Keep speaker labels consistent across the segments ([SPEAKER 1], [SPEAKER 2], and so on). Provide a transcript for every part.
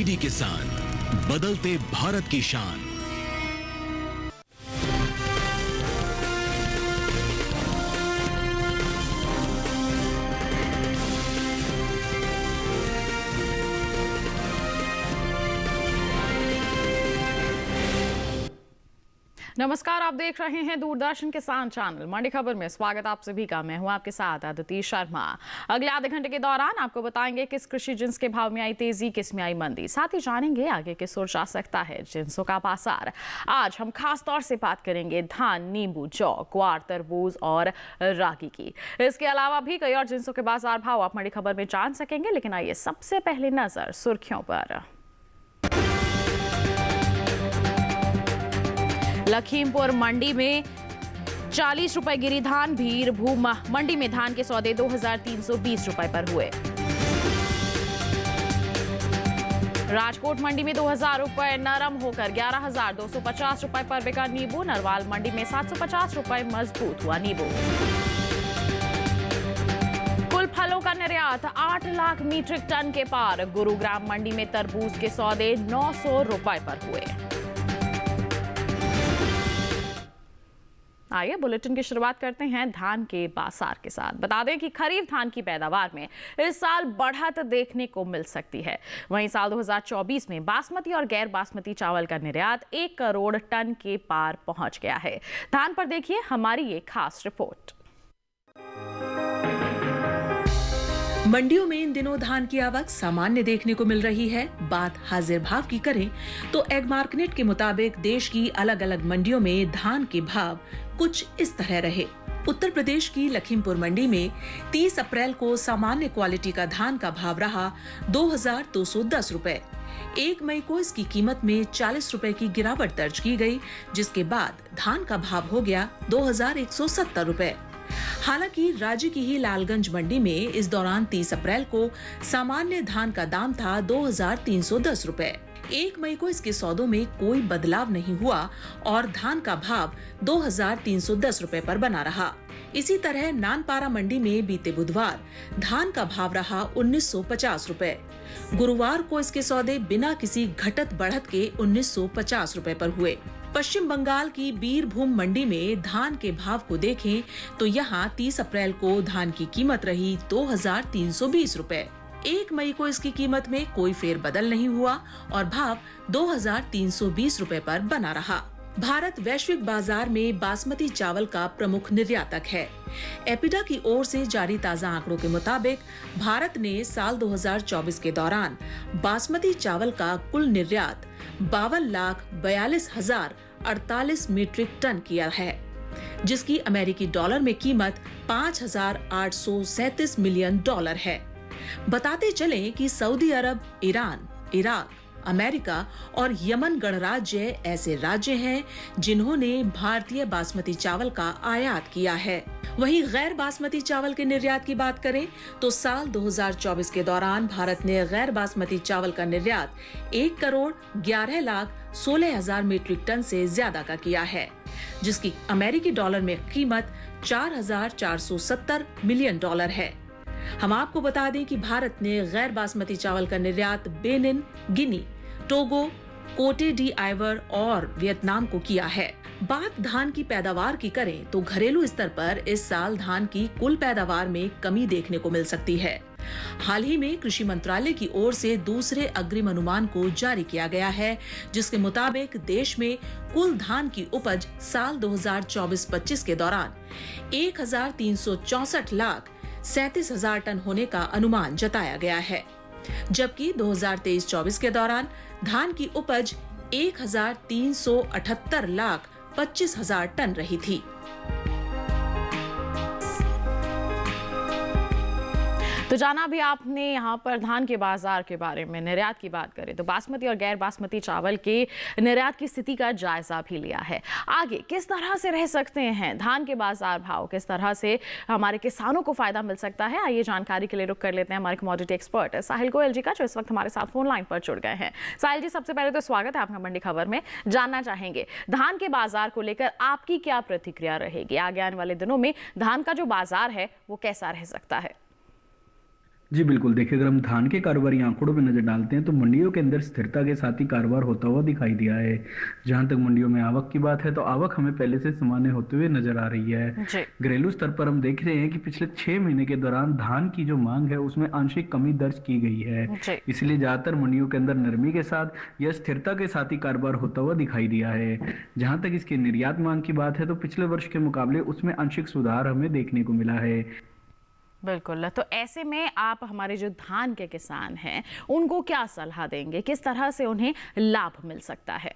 [SPEAKER 1] DD किसान, बदलते भारत की शान।
[SPEAKER 2] नमस्कार, आप देख रहे हैं दूरदर्शन किसान चैनल। मंडी खबर में स्वागत आप सभी का। मैं हूं आपके साथ अदिति शर्मा। अगले आधे घंटे के दौरान आपको बताएंगे किस कृषि जिन्स के भाव में आई तेजी, किस में आई मंदी। साथ ही जानेंगे आगे किस ओर जा सकता है जिन्सों का बाजार। आज हम खास तौर से बात करेंगे धान, नींबू, जौ, ग्वार, तरबूज और रागी की। इसके अलावा भी कई और जिन्सों के बाजार भाव आप मंडी खबर में जान सकेंगे। लेकिन आइए सबसे पहले नजर सुर्खियों पर। लखीमपुर मंडी में 40 रुपए गिरी धान। बीरभूम मंडी में धान के सौदे 2320 रुपए पर हुए। राजकोट मंडी में 2000 रुपए नरम होकर 11250 रुपए पर बिका नींबू। नरवाल मंडी में 750 रुपए मजबूत हुआ नींबू। कुल फलों का निर्यात 8 लाख मीट्रिक टन के पार। गुरुग्राम मंडी में तरबूज के सौदे 900 रुपए पर हुए। आइए बुलेटिन की शुरुआत करते हैं धान के बाजार के साथ। बता दें कि खरीफ धान की पैदावार में इस साल बढ़त देखने को मिल सकती है। वहीं साल 2024 में बासमती और गैर बासमती चावल का निर्यात 1 करोड़ टन के पार पहुंच गया है। धान पर देखिए हमारी ये खास रिपोर्ट।
[SPEAKER 3] मंडियों में इन दिनों धान की आवक सामान्य देखने को मिल रही है। बात हाजिर भाव की करें तो एग मार्केट के मुताबिक देश की अलग अलग मंडियों में धान के भाव कुछ इस तरह रहे। उत्तर प्रदेश की लखीमपुर मंडी में 30 अप्रैल को सामान्य क्वालिटी का धान का भाव रहा 2210 रुपए। 1 मई को इसकी कीमत में 40 रुपए की गिरावट दर्ज की गई, जिसके बाद धान का भाव हो गया 2170 रुपए। हालांकि राज्य की ही लालगंज मंडी में इस दौरान 30 अप्रैल को सामान्य धान का दाम था 2310 रुपए। 1 मई को इसके सौदों में कोई बदलाव नहीं हुआ और धान का भाव 2310 रुपए पर बना रहा। इसी तरह नानपारा मंडी में बीते बुधवार धान का भाव रहा 1950 रुपए। गुरुवार को इसके सौदे बिना किसी घटत बढ़त के 1950 रुपए पर हुए। पश्चिम बंगाल की बीरभूम मंडी में धान के भाव को देखें तो यहाँ 30 अप्रैल को धान की कीमत रही 2320 रुपए। 1 मई को इसकी कीमत में कोई फेरबदल नहीं हुआ और भाव 2320 रुपए पर बना रहा। भारत वैश्विक बाजार में बासमती चावल का प्रमुख निर्यातक है। एपिडा की ओर से जारी ताजा आंकड़ों के मुताबिक भारत ने साल 2024 के दौरान बासमती चावल का कुल निर्यात 52,42,048 मीट्रिक टन किया है, जिसकी अमेरिकी डॉलर में कीमत 5,837 मिलियन डॉलर है। बताते चलें कि सऊदी अरब, ईरान, इराक, अमेरिका और यमन गणराज्य ऐसे राज्य हैं जिन्होंने भारतीय बासमती चावल का आयात किया है। वहीं गैर बासमती चावल के निर्यात की बात करें तो साल 2024 के दौरान भारत ने गैर बासमती चावल का निर्यात 1 करोड़ 11 लाख 16 हजार मीट्रिक टन से ज्यादा का किया है, जिसकी अमेरिकी डॉलर में कीमत 4,470 मिलियन डॉलर है। हम आपको बता दें कि भारत ने गैर बासमती चावल का निर्यात बेनिन, गिनी, टोगो, कोटे डी आइवर और वियतनाम को किया है। बात धान की पैदावार की करें तो घरेलू स्तर पर इस साल धान की कुल पैदावार में कमी देखने को मिल सकती है। हाल ही में कृषि मंत्रालय की ओर से दूसरे अग्रिम अनुमान को जारी किया गया है, जिसके मुताबिक देश में कुल धान की उपज साल 2024-25 के दौरान 1,364 लाख 37,000 टन होने का अनुमान जताया गया है, जबकि 2023-24 के दौरान धान की उपज 1,378 लाख 25,000 टन रही थी।
[SPEAKER 2] तो जाना भी आपने यहाँ पर धान के बाजार के बारे में। निर्यात की बात करें तो बासमती और गैर बासमती चावल के निर्यात की स्थिति का जायजा भी लिया है। आगे किस तरह से रह सकते हैं धान के बाजार भाव, किस तरह से हमारे किसानों को फायदा मिल सकता है, आइए जानकारी के लिए रुक कर लेते हैं हमारे कमोडिटी एक्सपर्ट साहिल गोयल जी का, जो इस वक्त हमारे साथ फोन लाइन पर जुड़ गए हैं। साहिल जी, सबसे पहले तो स्वागत है आपका मंडी खबर में। जानना चाहेंगे धान के बाजार को लेकर आपकी क्या प्रतिक्रिया रहेगी? आगे आने वाले दिनों में धान का जो बाजार है वो कैसा रह सकता है?
[SPEAKER 4] जी बिल्कुल, देखिए अगर हम धान के कारोबारी आंकड़ों पे नज़र डालते हैं तो मंडियों के अंदर स्थिरता के साथ ही कारोबार होता हुआ दिखाई दिया है। जहां तक मंडियों में आवक की बात है तो आवक हमें पहले से सामान्य होते हुए नजर आ रही है।
[SPEAKER 2] जी।
[SPEAKER 4] घरेलू स्तर पर हम देख रहे हैं कि पिछले 6 महीने के दौरान धान की जो मांग है उसमें आंशिक कमी दर्ज की गई है।
[SPEAKER 2] जी।
[SPEAKER 4] इसलिए ज्यादातर मंडियों के अंदर नरमी के साथ या स्थिरता के साथ ही कारोबार होता हुआ दिखाई दिया है। जहां तक इसके निर्यात मांग की बात है तो पिछले वर्ष के मुकाबले उसमें आंशिक सुधार हमें देखने को मिला है।
[SPEAKER 2] बिल्कुल, तो ऐसे में आप हमारे जो धान के किसान हैं उनको क्या सलाह देंगे, किस तरह से उन्हें लाभ मिल सकता है?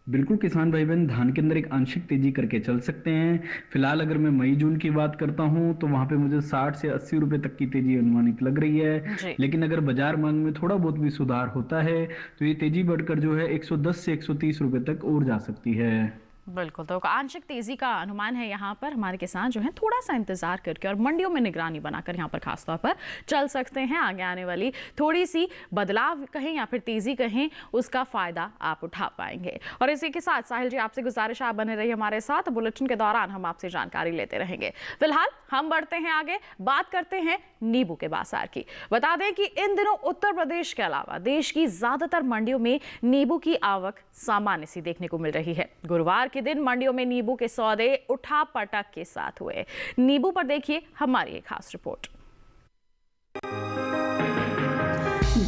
[SPEAKER 4] बिल्कुल किसान भाई बहन धान के अंदर एक आंशिक तेजी करके चल सकते हैं। फिलहाल अगर मैं मई जून की बात करता हूं तो वहां पे मुझे 60 से 80 रुपए तक की तेजी अनुमानित लग रही है। लेकिन अगर बाजार मांग में थोड़ा बहुत भी सुधार होता है तो ये तेजी बढ़कर जो है 110 से 130 रुपए तक और जा सकती है।
[SPEAKER 2] बिल्कुल, तो आंशिक तेजी का अनुमान है यहाँ पर। हमारे किसान जो हैं थोड़ा सा इंतजार करके और मंडियों में निगरानी बनाकर यहाँ पर खासतौर पर चल सकते हैं। आगे आने वाली थोड़ी सी बदलाव कहें या फिर तेजी कहें, उसका फायदा आप उठा पाएंगे। और इसी के साथ साहिल जी, आपसे गुजारिश आप बने रहिए हमारे साथ। बुलेटिन के दौरान हम आपसे जानकारी लेते रहेंगे। फिलहाल हम बढ़ते हैं आगे, बात करते हैं नींबू के बाजार की। बता दें कि इन दिनों उत्तर प्रदेश के अलावा देश की ज्यादातर मंडियों में नींबू की आवक सामान्य सी देखने को मिल रही है। गुरुवार के दिन मंडियों में नींबू के सौदे उठा पटक के साथ हुए। नींबू पर देखिए हमारी एक खास रिपोर्ट।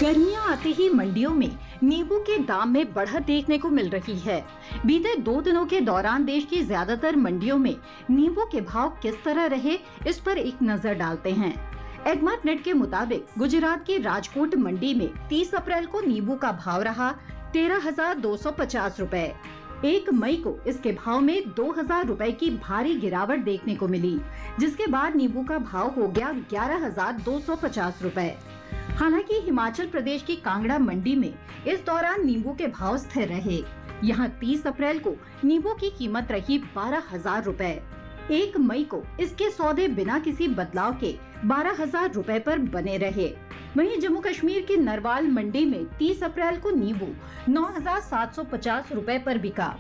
[SPEAKER 5] गर्मियां आते ही मंडियों में नींबू के दाम में बढ़त देखने को मिल रही है। बीते 2 दिनों के दौरान देश की ज्यादातर मंडियों में नींबू के भाव किस तरह रहे, इस पर एक नजर डालते हैं। एगमार्क नेट के मुताबिक गुजरात की राजकोट मंडी में 30 अप्रैल को नींबू का भाव रहा 13,250 रुपए। 1 मई को इसके भाव में 2,000 रुपए की भारी गिरावट देखने को मिली, जिसके बाद नींबू का भाव हो गया 11,250 रुपए। हालांकि हिमाचल प्रदेश की कांगड़ा मंडी में इस दौरान नींबू के भाव स्थिर रहे। यहां 30 अप्रैल को नींबू की कीमत रही 12,000 रुपए। 1 मई को इसके सौदे बिना किसी बदलाव के 12,000 रुपए पर बने रहे। वहीं जम्मू कश्मीर की नरवाल मंडी में 30 अप्रैल को नींबू 9,750 रुपए पर बिका।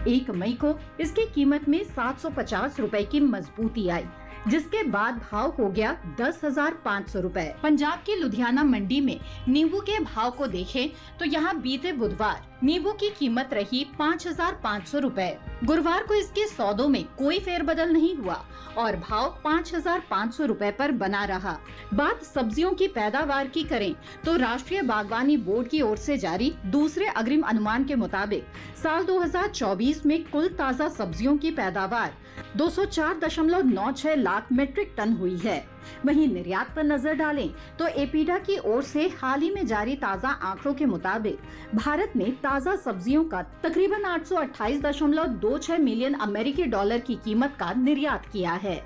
[SPEAKER 5] 1 मई को इसकी कीमत में 750 रुपए की मजबूती आई, जिसके बाद भाव हो गया 10,500 रुपए। पंजाब की लुधियाना मंडी में नींबू के भाव को देखें तो यहाँ बीते बुधवार नींबू की कीमत रही 5,500 रुपए। गुरुवार को इसके सौदों में कोई फेरबदल नहीं हुआ और भाव 5,500 रुपए पर बना रहा। बात सब्जियों की पैदावार की करें तो राष्ट्रीय बागवानी बोर्ड की ओर से जारी दूसरे अग्रिम अनुमान के मुताबिक साल 2024 में कुल ताज़ा सब्जियों की पैदावार 204.96 लाख मीट्रिक टन हुई है। वहीं निर्यात पर नजर डालें तो एपीडा की ओर से हाल ही में जारी ताज़ा आंकड़ों के मुताबिक भारत ने ताज़ा सब्जियों का तकरीबन 828.26 मिलियन अमेरिकी डॉलर की कीमत का निर्यात किया है।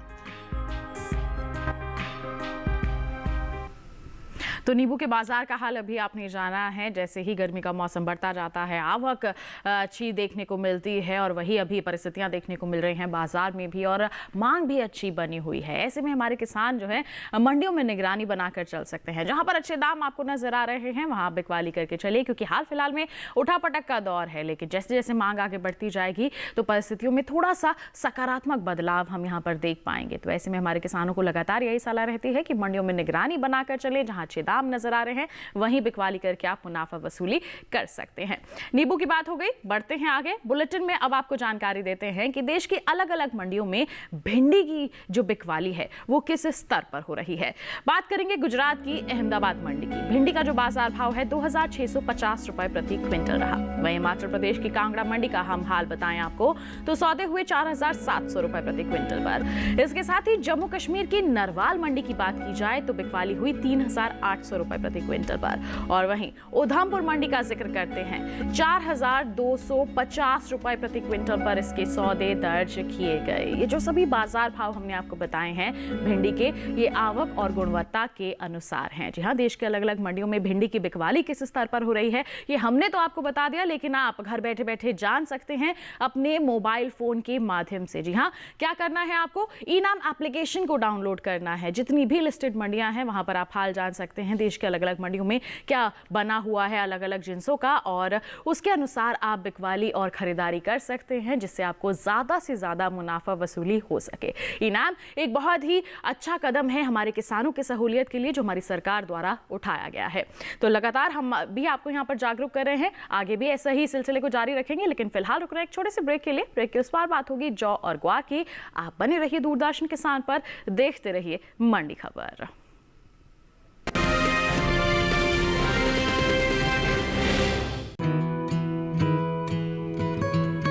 [SPEAKER 2] तो नींबू के बाजार का हाल अभी आपने जाना है। जैसे ही गर्मी का मौसम बढ़ता जाता है, आवक अच्छी देखने को मिलती है और वही अभी परिस्थितियां देखने को मिल रही हैं बाजार में भी, और मांग भी अच्छी बनी हुई है। ऐसे में हमारे किसान जो है मंडियों में निगरानी बनाकर चल सकते हैं। जहां पर अच्छे दाम आपको नजर आ रहे हैं वहां बिकवाली करके चलिए, क्योंकि हाल फिलहाल में उठापटक का दौर है। लेकिन जैसे जैसे मांग आगे बढ़ती जाएगी तो परिस्थितियों में थोड़ा सा सकारात्मक बदलाव हम यहाँ पर देख पाएंगे। तो ऐसे में हमारे किसानों को लगातार यही सलाह रहती है कि मंडियों में निगरानी बनाकर चले, जहां अच्छे दाम नजर आ रहे हैं वहीं बिकवाली करके आप मुनाफा वसूली कर सकते हैं। नींबू की बात हो गई, बढ़ते हैं आगे। बुलेटिन में अब आपको जानकारी देते हैं कि देश की अलग अलग मंडियों में भिंडी की जो बिकवाली है वो किस स्तर पर हो रही है। बात करेंगे गुजरात की अहमदाबाद मंडी की। भिंडी का जो बाजार भाव है 2,650 रुपए प्रति क्विंटल रहा। वहीं हिमाचल प्रदेश की कांगड़ा मंडी का हम हाल बताएं आपको तो सौदे हुए 4,700 रुपए प्रति क्विंटल पर। इसके साथ ही जम्मू कश्मीर की नरवाल मंडी की बात की जाए तो बिकवाली हुई 3,800 रुपए प्रति क्विंटल पर। और वहीं उधमपुर मंडी का जिक्र करते हैं, 4,250 रुपए प्रति क्विंटल पर इसके सौदे दर्ज किए गए। ये जो सभी बाजार भाव हमने आपको बताए हैं भिंडी के, ये आवक और गुणवत्ता के अनुसार हैं। जी हाँ, देश के अलग अलग मंडियों में भिंडी की बिकवाली किस स्तर पर हो रही है ये हमने तो आपको बता दिया, लेकिन आप घर बैठे बैठे जान सकते हैं अपने मोबाइल फोन के माध्यम से। जी हाँ, क्या करना है आपको, ई नाम एप्लीकेशन को डाउनलोड करना है। जितनी भी लिस्टेड मंडियां हैं वहां पर आप हाल जान सकते हैं हैं देश के अलग अलग मंडियों में क्या बना हुआ है अलग अलग जिन्सों का, और उसके अनुसार आप बिकवाली और खरीदारी कर सकते हैं जिससे आपको ज़्यादा से ज़्यादा मुनाफा वसूली हो सके। इनाम एक बहुत ही अच्छा कदम है हमारे किसानों की सहूलियत के लिए जो हमारी सरकार द्वारा उठाया गया है। तो लगातार हम भी आपको यहाँ पर जागरूक कर रहे हैं, आगे भी ऐसा ही सिलसिले को जारी रखेंगे, लेकिन फिलहाल रुक रहे हैं एक छोटे से ब्रेक के लिए। ब्रेक के उस पार बात होगी जौ और ग्वार की। आप बने रहिए दूरदर्शन किसान पर, देखते रहिए मंडी खबर।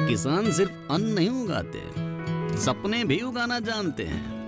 [SPEAKER 6] किसान सिर्फ अन्न नहीं उगाते, सपने भी उगाना जानते हैं।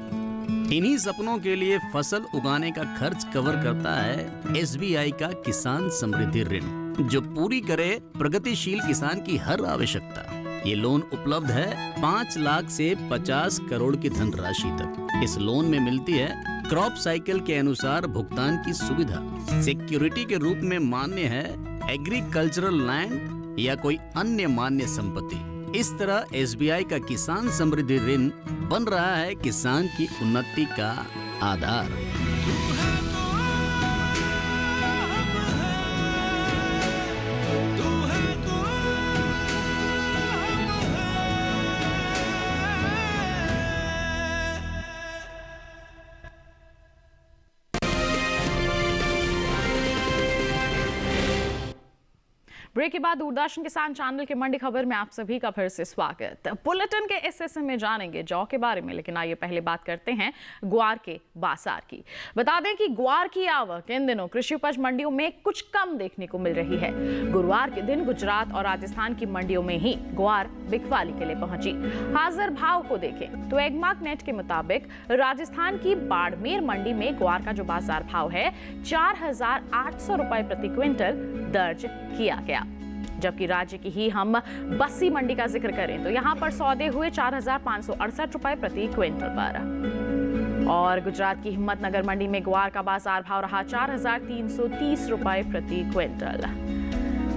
[SPEAKER 6] इन्हीं सपनों के लिए फसल उगाने का खर्च कवर करता है SBI का किसान समृद्धि ऋण, जो पूरी करे प्रगतिशील किसान की हर आवश्यकता। ये लोन उपलब्ध है 5 लाख से 50 करोड़ की धनराशि तक। इस लोन में मिलती है क्रॉप साइकिल के अनुसार भुगतान की सुविधा। सिक्योरिटी के रूप में मान्य है एग्रीकल्चरल लैंड या कोई अन्य मान्य संपत्ति। इस तरह SBI का किसान समृद्धि ऋण बन रहा है किसान की उन्नति का आधार।
[SPEAKER 2] ब्रेक के बाद दूरदर्शन किसान चैनल के मंडी खबर में आप सभी का फिर से स्वागत। बुलेटिन के इस हिस्से में जानेंगे जौ के बारे में, लेकिन आइए पहले बात करते हैं ग्वार के बाजार की। बता दें कि ग्वार की आवक इन दिनों कृषि उपज मंडियों में कुछ कम देखने को मिल रही है। गुरुवार के दिन गुजरात और राजस्थान की मंडियों में ही ग्वार बिकवाली के लिए पहुंची। हाजिर भाव को देखें तो एगमार्क नेट के मुताबिक राजस्थान की बाड़मेर मंडी में ग्वार का जो बाजार भाव है 4,800 रुपए प्रति क्विंटल दर्ज किया गया। जबकि राज्य की ही हम बस्सी मंडी का जिक्र करें तो यहां पर सौदे हुए 4,568 रुपए प्रति क्विंटल पर। और गुजरात की हिम्मतनगर मंडी में ग्वार का बाजार भाव रहा 4,330 रुपए प्रति क्विंटल।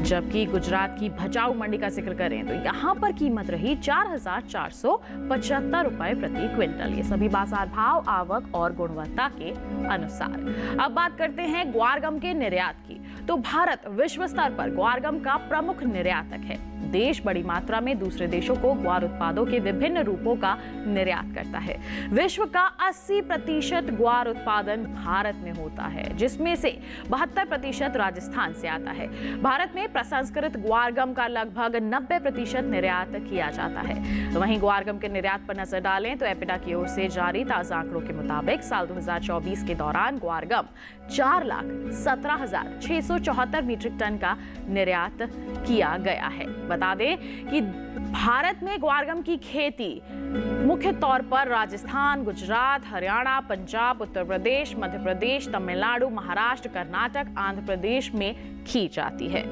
[SPEAKER 2] जबकि गुजरात की भचाऊ मंडी का जिक्र करें तो यहां पर कीमत रही 4,475 रुपए प्रति क्विंटल। ये सभी बाजार भाव आवक और गुणवत्ता के अनुसार। अब बात करते हैं ग्वारगम के निर्यात की। तो भारत विश्व स्तर पर ग्वारगम का प्रमुख निर्यातक है। देश बड़ी मात्रा में दूसरे देशों को ग्वार उत्पादों के विभिन्न रूपों का निर्यात करता है। विश्व का 80% ग्वार उत्पादन भारत में होता है, जिसमें से 72% राजस्थान से आता है। भारत में प्रसंस्कृत ग्वारगम का लगभग 90% निर्यात किया जाता है। तो वहीं ग्वारगम के निर्यात पर नजर डालें तो एपिडा की ओर से जारी ताजा आंकड़ों के मुताबिक साल 2024 के दौरान ग्वारगम 4,17,674 मीट्रिक टन का निर्यात किया गया है। बता दें कि भारत में ग्वारगम की खेती मुख्य तौर पर राजस्थान, गुजरात, हरियाणा, पंजाब, उत्तर प्रदेश, मध्य प्रदेश, तमिलनाडु, महाराष्ट्र, कर्नाटक, आंध्र प्रदेश में की जाती है।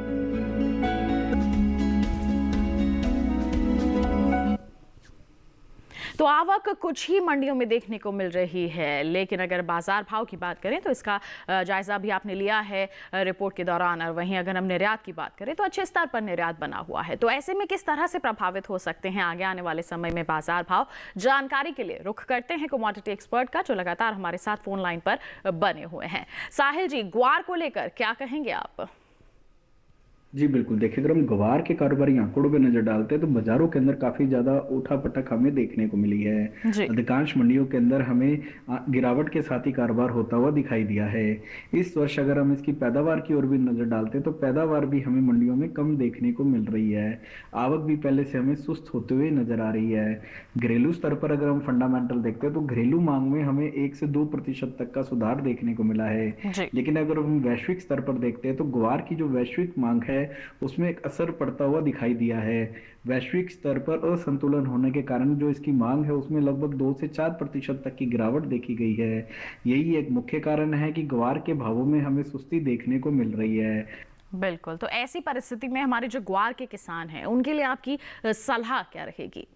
[SPEAKER 2] तो आवक कुछ ही मंडियों में देखने को मिल रही है, लेकिन अगर बाजार भाव की बात करें तो इसका जायजा भी आपने लिया है रिपोर्ट के दौरान। और वहीं अगर हम निर्यात की बात करें तो अच्छे स्तर पर निर्यात बना हुआ है। तो ऐसे में किस तरह से प्रभावित हो सकते हैं आगे आने वाले समय में बाजार भाव, जानकारी के लिए रुख करते हैं कमोडिटी एक्सपर्ट का, जो लगातार हमारे साथ फोन लाइन पर बने हुए हैं। साहिल जी, ग्वार को लेकर क्या कहेंगे आप?
[SPEAKER 4] जी बिल्कुल, देखिए अगर हम ग्वार के कारोबारी आंकड़ों पे नजर डालते हैं तो बाजारों के अंदर काफी ज्यादा उठापटक हमें देखने को मिली है। अधिकांश मंडियों के अंदर हमें गिरावट के साथ ही कारोबार होता हुआ दिखाई दिया है। इस वर्ष अगर हम इसकी पैदावार की ओर भी नजर डालते हैं तो पैदावार भी हमें मंडियों में कम देखने को मिल रही है। आवक भी पहले से हमें सुस्त होते हुए नजर आ रही है। घरेलू स्तर पर अगर हम फंडामेंटल देखते हैं तो घरेलू मांग में हमें 1 से 2% तक का सुधार देखने को मिला है। लेकिन अगर हम वैश्विक स्तर पर देखते हैं तो ग्वार की जो वैश्विक मांग है उसमें एक असर पड़ता हुआ दिखाई दिया है। वैश्विक स्तर पर असंतुलन होने के कारण जो इसकी मांग है उसमें लगभग 2 से 4% तक की गिरावट देखी गई है। यही एक मुख्य कारण है कि ग्वार के भावों में हमें सुस्ती देखने को मिल रही है।
[SPEAKER 2] बिल्कुल, तो ऐसी परिस्थिति में हमारे जो ग्वार के किसान हैं उनके लिए आपकी सलाह क्या रहेगी?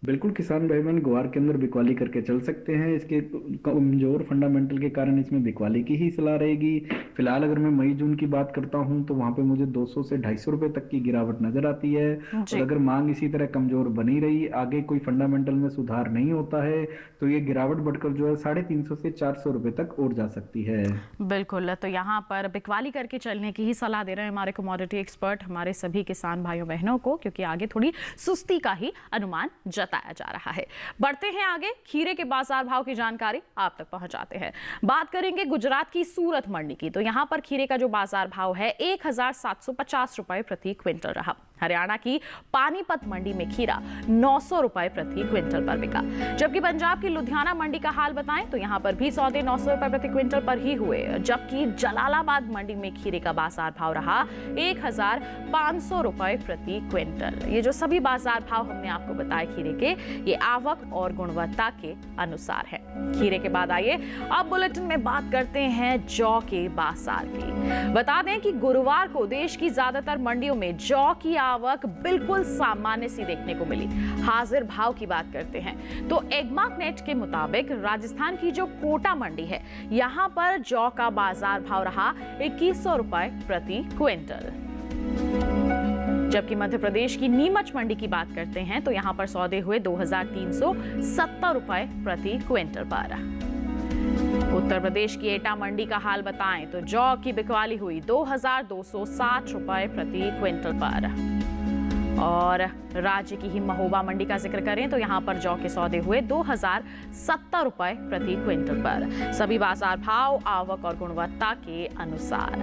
[SPEAKER 4] बिल्कुल किसान भाई बहन ग्वार के अंदर बिकवाली करके चल सकते हैं। इसके कमजोर फंडामेंटल के कारण इसमें बिकवाली की ही सलाह रहेगी। फिलहाल अगर मैं मई जून की बात करता हूं तो वहां पे मुझे 200 से 250 रुपए तक की गिरावट नजर आती है। और अगर मांग इसी तरह कमजोर बनी रही, आगे कोई फंडामेंटल में सुधार नहीं होता है, तो ये गिरावट बढ़कर जो है 350 से 400 रुपए तक और जा सकती है।
[SPEAKER 2] बिल्कुल, तो यहाँ पर बिकवाली करके चलने की ही सलाह दे रहे हैं हमारे कमोडिटी एक्सपर्ट हमारे सभी किसान भाइयों बहनों को, क्योंकि आगे थोड़ी सुस्ती का ही अनुमान बताया जा रहा है। बढ़ते हैं आगे, खीरे के बाजार भाव की जानकारी आप तक पहुंचाते हैं। बात करेंगे गुजरात की सूरत मंडी की, तो यहां पर खीरे का जो बाजार भाव है 1750 रुपए प्रति क्विंटल रहा। हरियाणा की पानीपत मंडी में खीरा 900 रुपए प्रति क्विंटल पर बिका। जबकि पंजाब की लुधियाना मंडी का हाल बताएं तो यहां पर भी सौदे 900 रुपए प्रति क्विंटल पर ही हुए। जबकि जलालाबाद मंडी में खीरे का बाजार भाव रहा 1500 रुपए प्रति क्विंटल। ये जो सभी बाजार भाव हमने आपको बताए खीरे के, ये आवक और गुणवत्ता के अनुसार है। खीरे के बाद आइए अब बुलेटिन में बात करते हैं जौ के बाजार की। बता दें कि गुरुवार को देश की ज्यादातर मंडियों में जौ की आवक बिल्कुल सामान्य सी देखने को मिली। हाजिर भाव की बात करते हैं तो एग्मार्कनेट के मुताबिक राजस्थान की जो कोटा मंडी है, यहां पर जौ का बाजार भाव रहा 2100 रुपए प्रति क्विंटल। जबकि मध्य प्रदेश की नीमच मंडी की बात करते हैं तो यहां पर सौदे हुए 2370 रुपए प्रति क्विंटल पर। उत्तर प्रदेश की एटा मंडी का हाल बताएं तो जौ की बिकवाली हुई 2260 रुपए प्रति क्विंटल पर। और राज्य की ही महोबा मंडी का जिक्र करें तो यहां पर जौ के सौदे हुए 2070 रुपए प्रति क्विंटल पर। सभी बाजार भाव आवक और गुणवत्ता के अनुसार।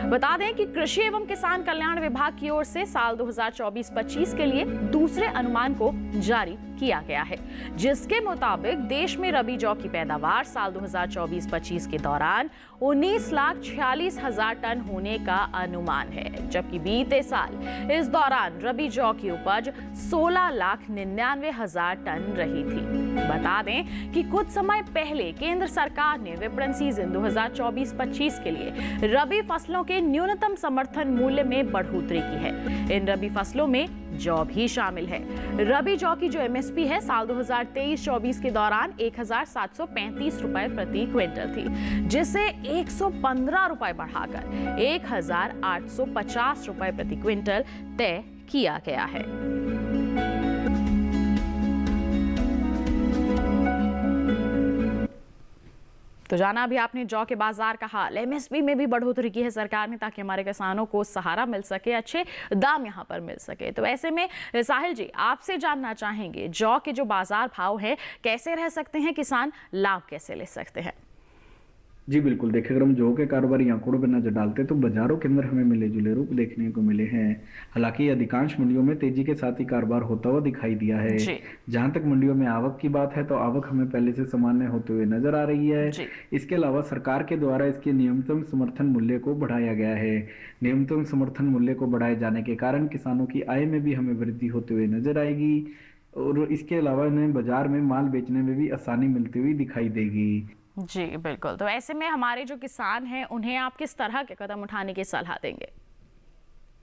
[SPEAKER 2] बता दें कि कृषि एवं किसान कल्याण विभाग की ओर से साल 2024-25 के लिए दूसरे अनुमान को जारी किया गया है, जिसके मुताबिक देश में रबी जौ की पैदावार साल 2024-25 के दौरान 19,46,000 टन होने का अनुमान है। जबकि बीते साल इस दौरान रबी जौ की उपज 16,99,000 टन रही थी। बता दें कि कुछ समय पहले केंद्र सरकार ने विपणन सीजन 2024-25 के लिए रबी फसलों के न्यूनतम समर्थन मूल्य में बढ़ोतरी की है। इन रबी फसलों में जौ भी शामिल है। रबी जौ की जो एमएसपी है साल 2023-24 के दौरान 1735 रुपए प्रति क्विंटल थी, जिसे 115 रुपए बढ़ाकर 1850 रुपए प्रति क्विंटल तय किया गया है। तो जाना अभी आपने जौ के बाजार का हाल। एमएसपी में भी बढ़ोतरी की है सरकार ने, ताकि हमारे किसानों को सहारा मिल सके, अच्छे दाम यहां पर मिल सके। तो ऐसे में साहिल जी, आपसे जानना चाहेंगे जौ के जो बाजार भाव है कैसे रह सकते हैं किसान, लाभ कैसे ले सकते हैं?
[SPEAKER 4] जी बिल्कुल, देखिए अगर हम जौ के कारोबारी आंकड़ों पर नजर डालते तो बाजारों के अंदर हमें मिले जुले रूप देखने को मिले हैं। हालांकि अधिकांश मंडियों में तेजी के साथ ही कारोबार होता हुआ दिखाई दिया है। जहां तक मंडियों में आवक की बात है तो आवक हमें पहले से सामान्य होते हुए नजर आ रही है। इसके अलावा सरकार के द्वारा इसके न्यूनतम समर्थन मूल्य को बढ़ाया गया है। न्यूनतम समर्थन मूल्य को बढ़ाए जाने के कारण किसानों की आय में भी हमें वृद्धि होते हुए नजर आएगी और इसके अलावा इन्हें बाजार में माल बेचने में भी आसानी मिलती हुई दिखाई देगी।
[SPEAKER 2] जी बिल्कुल, तो ऐसे में हमारे जो किसान हैं उन्हें आप किस तरह के कदम उठाने की सलाह देंगे?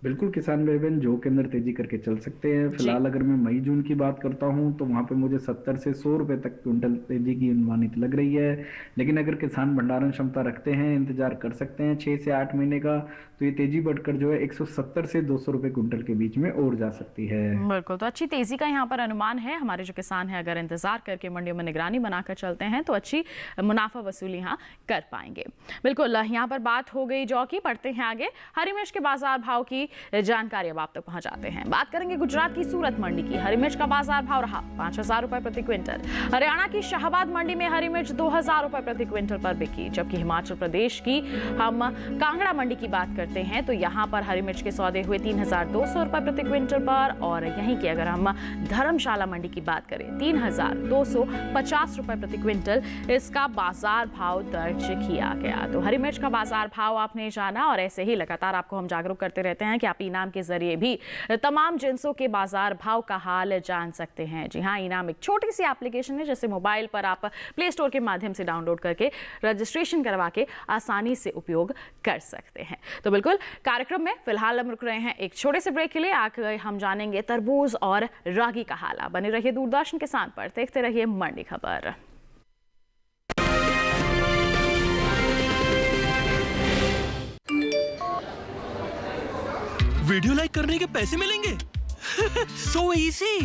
[SPEAKER 4] बिल्कुल किसान भाई बहन जौ के अंदर तेजी करके चल सकते हैं। फिलहाल अगर मैं मई जून की बात करता हूं तो वहां पे मुझे 70 से 100 रुपए तक क्विंटल तेजी की अनुमानित लग रही है। लेकिन अगर किसान भंडारण क्षमता रखते हैं, इंतजार कर सकते हैं 6 से 8 महीने का, तो ये तेजी बढ़कर जो है 170 से 200 रुपए क्विंटल के बीच में और जा सकती है।
[SPEAKER 2] बिल्कुल, तो अच्छी तेजी का यहाँ पर अनुमान है। हमारे जो किसान हैं अगर इंतजार करके मंडियों में निगरानी बनाकर चलते हैं तो अच्छी मुनाफा वसूली यहाँ कर पाएंगे। बिल्कुल, यहाँ पर बात हो गई जौ की। बढ़ते हैं आगे, हरी मिर्च के बाजार भाव की जानकारी अब आप तक पहुंचाते हैं। बात करेंगे गुजरात की सूरत मंडी की। हरी मिर्च का बाजार भाव रहा 5000 रुपए प्रति क्विंटल। हरियाणा की शाहबाद मंडी में हरी मिर्च 2000 रुपए प्रति क्विंटल पर बिकी। जबकि हिमाचल प्रदेश की हम कांगड़ा मंडी की बात करते हैं तो यहाँ पर हरी मिर्च के सौदे हुए 3200 रुपए प्रति क्विंटल पर। और यहीं की अगर हम धर्मशाला मंडी की बात करें 3250 रुपए प्रति क्विंटल इसका बाजार भाव दर्ज किया गया। तो हरी मिर्च का बाजार भाव आपने जाना और ऐसे ही लगातार आपको हम जागरूक करते रहते हैं कि कि आप इनाम के जरिए भी तमाम जिन्सों के बाजार भाव का हाल जान सकते हैं। जी हाँ, इनाम एक छोटी सी एप्लीकेशन है, जैसे मोबाइल पर आप प्ले स्टोर के माध्यम से डाउनलोड करके रजिस्ट्रेशन करवा के आसानी से उपयोग कर सकते हैं। तो बिल्कुल कार्यक्रम में फिलहाल हम रुक रहे हैं एक छोटे से ब्रेक के लिए। आगे हम जानेंगे तरबूज और रागी का हाल। बने रहिए दूरदर्शन किसान पर, देखते रहिए मंडी खबर।
[SPEAKER 7] वीडियो लाइक करने के पैसे मिलेंगे? So easy.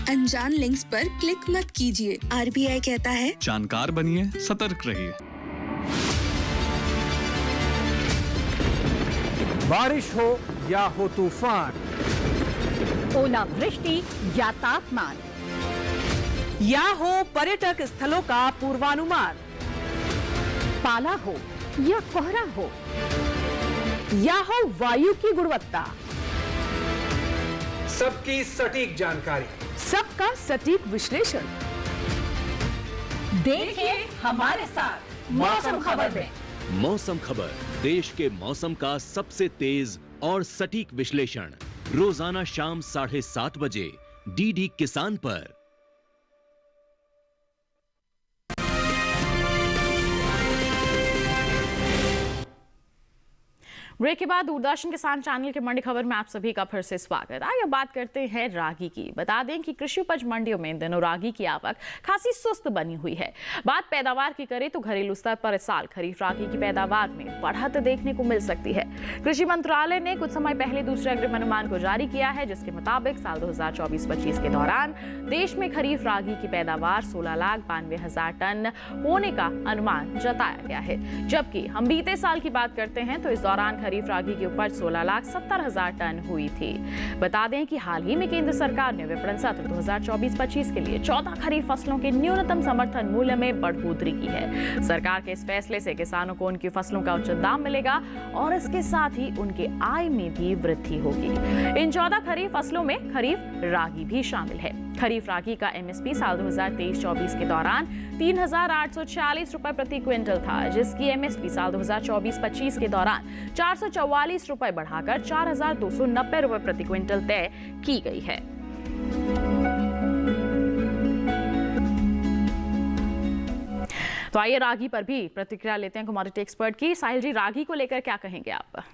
[SPEAKER 8] अनजान लिंक्स पर क्लिक मत कीजिए। आरबीआई कहता है
[SPEAKER 9] जानकार बनिए, सतर्क रहिए।
[SPEAKER 10] बारिश हो या हो तूफान,
[SPEAKER 5] ओलावृष्टि या तापमान,
[SPEAKER 3] या हो पर्यटक स्थलों का पूर्वानुमान,
[SPEAKER 5] पाला हो या कोहरा हो,
[SPEAKER 3] या हो वायु की गुणवत्ता,
[SPEAKER 10] सबकी सटीक जानकारी,
[SPEAKER 3] सबका सटीक विश्लेषण।
[SPEAKER 5] देखिए हमारे साथ मौसम खबर में।
[SPEAKER 1] मौसम खबर, देश के मौसम का सबसे तेज और सटीक विश्लेषण, रोजाना शाम 7:30 बजे डीडी किसान पर।
[SPEAKER 2] ब्रेक के बाद दूरदर्शन किसान चैनल के मंडी खबर में आप सभी का फिर से स्वागत। आइए बात करते हैं रागी की। बता दें कि कृषि उपज मंडियों में इन दिनों रागी की आवक खासी सुस्त बनी हुई है। बात पैदावार की करें तो घरेलू स्तर पर इस साल खरीफ रागी की पैदावार में बढ़त देखने को मिल सकती है। कृषि मंत्रालय ने कुछ समय पहले दूसरे अग्रिम अनुमान को जारी किया है, जिसके मुताबिक साल 2024-25 के दौरान देश में खरीफ रागी की पैदावार 16,92,000 टन होने का अनुमान जताया गया है। जबकि हम बीते साल की बात करते हैं तो इस दौरान खरीफ रागी की उपज 16,70,000 टन हुई थी। बता दें कि हाल ही में केंद्र सरकार ने विपणन सत्र 2024-25 के लिए 14 खरीफ फसलों के न्यूनतम समर्थन मूल्य में बढ़ोतरी की है। सरकार के इस फैसले से किसानों को उनकी फसलों का उचित दाम मिलेगा और इसके साथ ही उनके आय में भी वृद्धि होगी। इन 14 खरीफ फसलों में खरीफ रागी भी शामिल है। खरीफ रागी का एमएसपी साल 2023-24 के दौरान 3,846 रुपए प्रति क्विंटल था, जिसकी एमएसपी साल 2024-25 के दौरान 444 रुपए बढ़ाकर 4,290 रुपए प्रति क्विंटल तय की गई है। तो आइए रागी पर भी प्रतिक्रिया लेते हैं कमोडिटी एक्सपर्ट की। साहिल जी, रागी को लेकर क्या कहेंगे आप?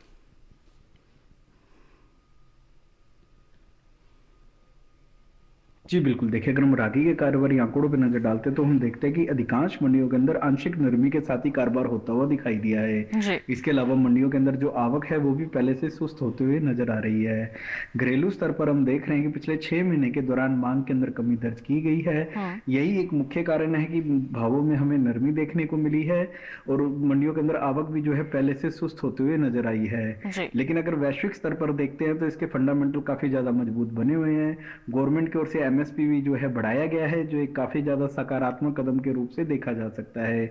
[SPEAKER 4] जी बिल्कुल, देखिए अगर हम रागी के कारोबारी आंकड़ों पर नजर डालते हैं तो हम देखते हैं कि अधिकांश मंडियों के अंदर आंशिक नरमी के साथ ही कारोबार होता हुआ दिखाई दिया है। इसके अलावा मंडियों के अंदर जो आवक है वो भी पहले से सुस्त होते हुए नजर आ रही है। घरेलू स्तर पर हम देख रहे हैं कि पिछले 6 महीने के दौरान मांग के अंदर कमी दर्ज की गई है। यही एक मुख्य कारण है कि भावों में हमें नरमी देखने को मिली है और मंडियों के अंदर आवक भी जो है पहले से सुस्त होते हुए नजर आई है। लेकिन अगर वैश्विक स्तर पर देखते हैं तो इसके फंडामेंटल काफी ज्यादा मजबूत बने हुए हैं। गवर्नमेंट की ओर से एमएसपी भी जो है बढ़ाया गया है, जो एक काफी ज्यादा सकारात्मक कदम के रूप से देखा जा सकता है।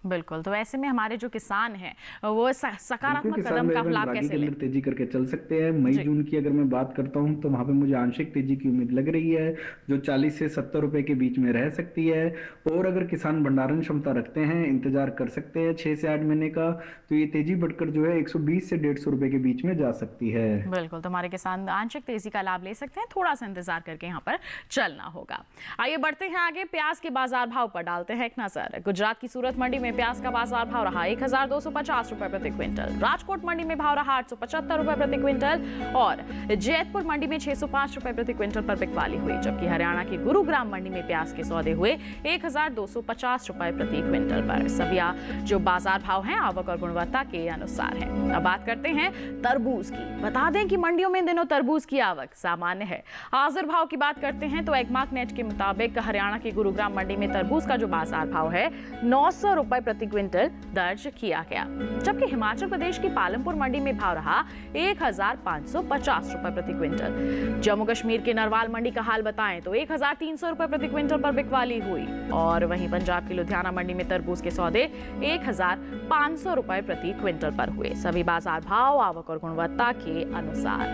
[SPEAKER 2] बिल्कुल, तो ऐसे में हमारे जो किसान हैं वो सकारात्मक कदम का लाभ कैसे लें?
[SPEAKER 4] तेजी करके चल सकते हैं। मई जून की अगर मैं बात करता हूं तो वहां पे मुझे आंशिक तेजी की उम्मीद लग रही है, जो 40 से 70 रुपए के बीच में रह सकती है। और अगर किसान भंडारण क्षमता रखते हैं, इंतजार कर सकते हैं 6 से 8 महीने का, तो ये तेजी बढ़कर जो है 120 से 150 रुपए के बीच में जा सकती है।
[SPEAKER 2] बिल्कुल, तो हमारे किसान आंशिक तेजी का लाभ ले सकते हैं। थोड़ा सा इंतजार करके यहाँ पर चलना होगा। आइए बढ़ते हैं आगे, प्याज के बाजार भाव पर डालते हैं एक नजर। गुजरात की सूरत मंडी में प्याज का बाजार भाव रहा 1,250 रुपए प्रति क्विंटल। राजकोट मंडी में भाव रहा 875 रुपए प्रति क्विंटल और जैतपुर मंडी में 605 रुपए प्रति क्विंटल पर बिकवाली हुई। जबकि हरियाणा की गुरुग्राम मंडी में प्याज के सौदे हुए 1,250 रुपए प्रति क्विंटल पर। सभी जो बाजार भाव हैं आवक और गुणवत्ता के अनुसार हैं। अब बात करते हैं तरबूज की। बता दें कि मंडियों में इन दिनों तरबूज की आवक सामान्य है। हाजिर भाव की बात करते हैं तो एगमार्क नेट के मुताबिक हरियाणा की गुरुग्राम मंडी में तरबूज का जो बाजार भाव है 900 रुपए प्रति क्विंटल दर्ज किया गया। जबकि हिमाचल प्रदेश की पालमपुर मंडी में भाव रहा 1,550 रुपए प्रति क्विंटल। जम्मू कश्मीर के नरवाल मंडी का हाल बताएं तो 1,300 रुपए प्रति क्विंटल पर बिकवाली हुई और वहीं पंजाब की लुधियाना मंडी में तरबूज के सौदे 1,500 रुपए प्रति क्विंटल पर हुए। सभी बाजार भाव आवक और गुणवत्ता के अनुसार।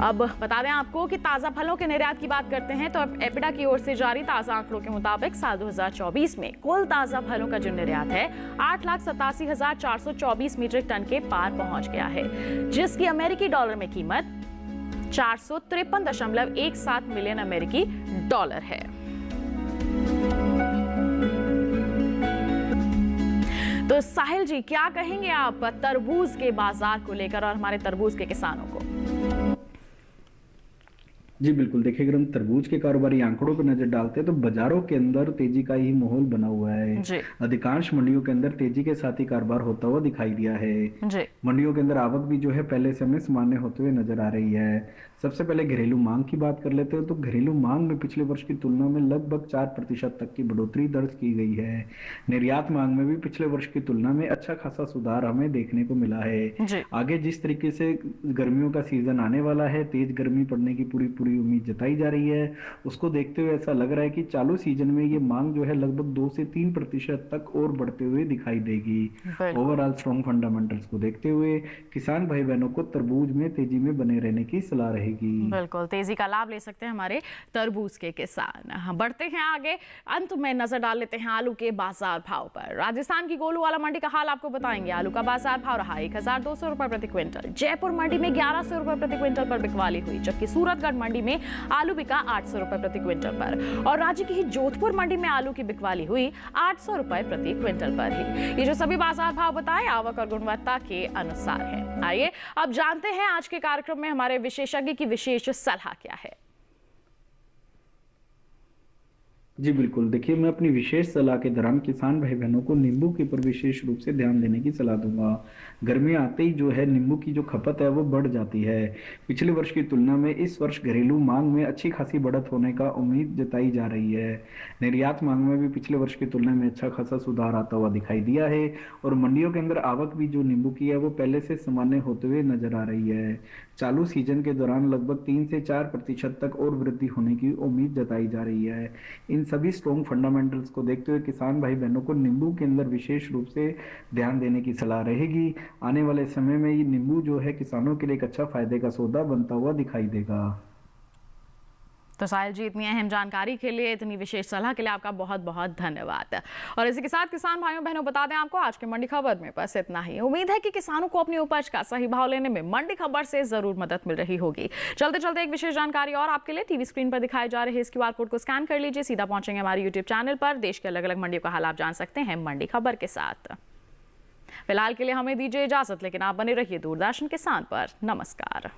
[SPEAKER 2] अब बता दें आपको कि ताज़ा फलों के निर्यात की बात करते हैं तो एपिडा की ओर से जारी ताज़ा आंकड़ों के मुताबिक साल 2024 में कुल ताज़ा फलों का जो निर्यात है 8,87,424 मीट्रिक टन के पार पहुंच गया है, जिसकी अमेरिकी डॉलर में कीमत 453.17 मिलियन अमेरिकी डॉलर है। तो साहिल जी, क्या कहेंगे आप तरबूज के बाजार को लेकर और हमारे तरबूज के किसानों को?
[SPEAKER 4] जी बिल्कुल, देखिए अगर हम तरबूज के कारोबारी आंकड़ों पर नजर डालते हैं तो बाजारों के अंदर तेजी का ही माहौल बना हुआ है। अधिकांश मंडियों के अंदर तेजी के साथ ही कारोबार होता हुआ दिखाई दिया है। मंडियों के अंदर आवक भी जो है पहले समय सामान्य होते हुए नजर आ रही है। सबसे पहले घरेलू मांग की बात कर लेते हैं तो घरेलू मांग में पिछले वर्ष की तुलना में लगभग 4% तक की बढ़ोतरी दर्ज की गई है। निर्यात मांग में भी पिछले वर्ष की तुलना में अच्छा खासा सुधार हमें देखने को मिला है। आगे जिस तरीके से गर्मियों का सीजन आने वाला है, तेज गर्मी पड़ने की पूरी उम्मीद जताई जा रही है, उसको देखते हुए ऐसा लग रहा है कि चालू सीजन में ये मांग जो है लगभग 2 से 3% तक और बढ़ते हुए दिखाई देगी। ओवरऑल स्ट्रॉन्ग फंडामेंटल्स को देखते हुए किसान भाई बहनों को तरबूज में तेजी में बने रहने की सलाह रहेगी।
[SPEAKER 2] बिल्कुल, तेजी का लाभ ले सकते हैं हमारे तरबूज के किसान। बढ़ते हैं आगे, अंत में नजर डाल लेते हैं आलू के बाजार भाव पर। राजस्थान की गोलूवाला मंडी का हाल आपको बताएंगे। आलू का बाजार भाव रहा 1,200 रुपए प्रति क्विंटल। जयपुर मंडी में 1,100 रुपए प्रति क्विंटल पर बिकवाली हुई, जबकि सूरतगढ़ मंडी में आलू बिका 800 रुपए प्रति क्विंटल पर और राज्य की ही जोधपुर मंडी में आलू की बिकवाली हुई 800 रुपए प्रति क्विंटल पर ही। ये जो सभी बाजार भाव बताए आवक और गुणवत्ता के अनुसार है। आइए अब जानते हैं आज के कार्यक्रम में हमारे विशेषज्ञ की विशेष सलाह क्या है।
[SPEAKER 4] जी बिल्कुल, देखिए मैं अपनी विशेष सलाह के दौरान किसान भाई बहनों को नींबू के ऊपर विशेष रूप से ध्यान देने की सलाह दूंगा। गर्मी आते ही जो है नींबू की जो खपत है वो बढ़ जाती है। पिछले वर्ष की तुलना में इस वर्ष घरेलू मांग में अच्छी खासी बढ़त होने का उम्मीद जताई जा रही है। निर्यात मांग में भी पिछले वर्ष की तुलना में अच्छा खासा सुधार आता हुआ दिखाई दिया है और मंडियों के अंदर आवक भी जो नींबू की है वो पहले से सामान्य होते हुए नजर आ रही है। चालू सीजन के दौरान लगभग 3 से 4% तक और वृद्धि होने की उम्मीद जताई जा रही है। इन सभी स्ट्रॉन्ग फंडामेंटल्स को देखते हुए किसान भाई बहनों को नींबू के अंदर विशेष रूप से ध्यान देने की सलाह रहेगी। आने वाले समय में ये नींबू जो है किसानों के लिए एक अच्छा फायदे का सौदा बनता हुआ दिखाई देगा।
[SPEAKER 2] तो साहिल जी, इतनी अहम जानकारी के लिए, इतनी विशेष सलाह के लिए आपका बहुत बहुत धन्यवाद। और इसी के साथ किसान भाइयों बहनों बता दें आपको आज के मंडी खबर में बस इतना ही। उम्मीद है कि किसानों को अपनी उपज का सही भाव लेने में मंडी खबर से जरूर मदद मिल रही होगी। चलते चलते एक विशेष जानकारी और आपके लिए, टीवी स्क्रीन पर दिखाए जा रहे इस QR कोड को स्कैन कर लीजिए, सीधा पहुंचेंगे हमारे YouTube चैनल पर। देश के अलग अलग मंडियों का हाल आप जान सकते हैं मंडी खबर के साथ। फिलहाल के लिए हमें दीजिए इजाजत, लेकिन आप बने रहिए दूरदर्शन किसान पर। नमस्कार।